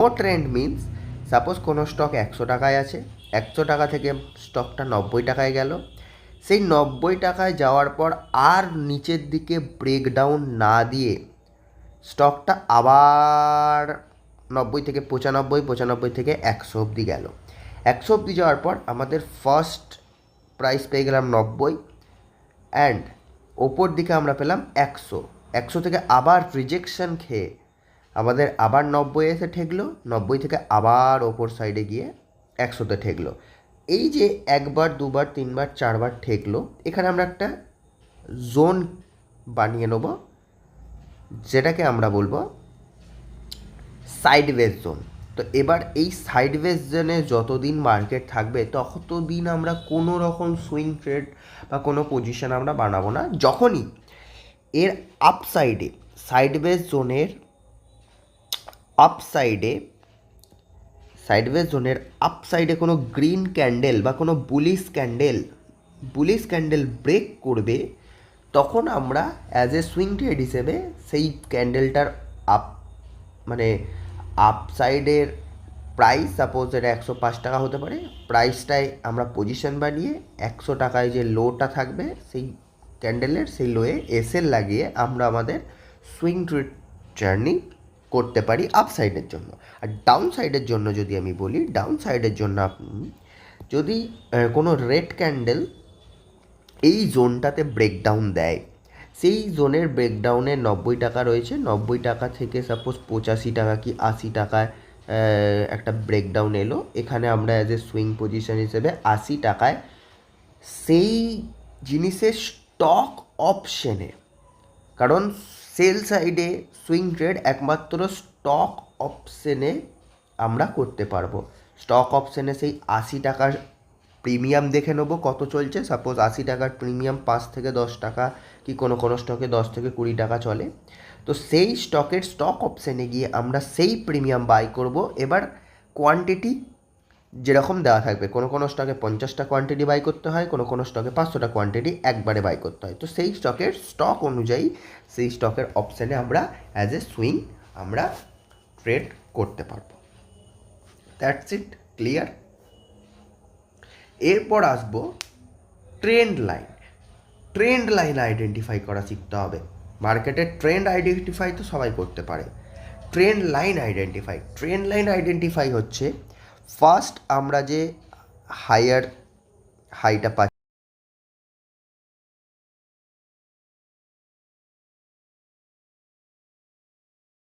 No trend means suppose কোনো stock 100 টাকায় আছে, 100 টাকা থেকে স্টকটা 90 টাকায় গেল, সেই 90 টাকায় যাওয়ার পর আর নিচের দিকে ব্রেকডাউন না দিয়ে স্টকটা আবার 90 থেকে 95, 95 থেকে 100 অবধি গেল। 100 অবধি যাওয়ার পর আমাদের ফার্স্ট প্রাইস পেয়ে গেলাম 90, অ্যান্ড ওপর দিকে আমরা পেলাম 100। 100 থেকে আবার রিজেকশন খেয়ে আমাদের আবার 90 এসে ঠেকলো, 90 থেকে আবার ওপর সাইডে গিয়ে 100তে ঠেকলো। এই যে একবার, দুবার, তিনবার, চারবার ঠেকলো, এখানে আমরা একটা জোন বানিয়ে নেব, যেটাকে আমরা বলবো সাইডওয়েজ জোন। তো এবার এই সাইডওয়েজ জোনে যতদিন মার্কেট থাকবে ততদিন আমরা কোনো রকম সুইং ট্রেড বা কোনো পজিশন আমরা বানাবো না। যখনই এর আপসাইডে, সাইডওয়েজ জোনের আপসাইডে, সাইডওয়েজ জোনের আপসাইডে কোনো গ্রিন ক্যান্ডেল বা কোনো বুলিশ ক্যান্ডেল ব্রেক করবে, তখন আমরা অ্যাজ এ সুইং ট্রেড হিসেবে সেই ক্যান্ডেলটার আপ, মানে আপসাইডের প্রাইস, সাপোজ এটা 105 টাকা হতে পারে, প্রাইসটায় আমরা পজিশন বানিয়ে 100 টাকায় যে লোটা থাকবে সেই ক্যান্ডেলের, সেই লোয়ে এসএল লাগিয়ে আমরা আমাদের সুইং ট্রেড জার্নি করতে পারি আপসাইডের জন্য। আর ডাউন সাইডের জন্য যদি আমি বলি, ডাউন সাইডের জন্য আপনি যদি কোনো রেড ক্যান্ডেল এই জোনটাতে ব্রেকডাউন দেয়, সেই জোনের ব্রেকডাউনে 90 টাকা রয়েছে, 90 টাকা থেকে সাপোজ 85 টাকা কি 80 টাকায় একটা ব্রেকডাউন এলো, এখানে আমরা অ্যাজ এ সুইং পজিশন হিসেবে 80 টাকায় সেই জিনিসের স্টক অপশনে, কারণ সেল সাইডে সুইং ট্রেড একমাত্র স্টক অপশনে আমরা করতে পারবো। স্টক অপশনে সেই 80 টাকার প্রিমিয়াম দেখে নেবো কত চলছে, সাপোজ 80 টাকার প্রিমিয়াম 5 থেকে 10 টাকা কি কোনো কোনো স্টকে 10 থেকে 20 টাকা চলে। তো সেই স্টকের স্টক অপশনে গিয়ে আমরা সেই প্রিমিয়াম বাই করব। এবার কোয়ান্টিটি যেরকম দেওয়া থাকবে, কোনো কোনো স্টকে 50টা কোয়ান্টিটি বাই করতে হয়, কোনো কোনো স্টকে 500টা কোয়ান্টিটি একবারে বাই করতে হয়। তো সেই স্টকের স্টক অনুযায়ী সেই স্টকের অপশানে আমরা অ্যাজ এ সুইং আমরা ট্রেড করতে পারবো। That's it, clear. এরপর আসবো trend line. Trend line identify করা শিখতে হবে। মার্কেটের ট্রেন্ড আইডেন্টিফাই তো সবাই করতে পারে, ট্রেন্ড লাইন আইডেন্টিফাই হচ্ছে ফার্স্ট আমরা যে হাইটা পাচ্ছি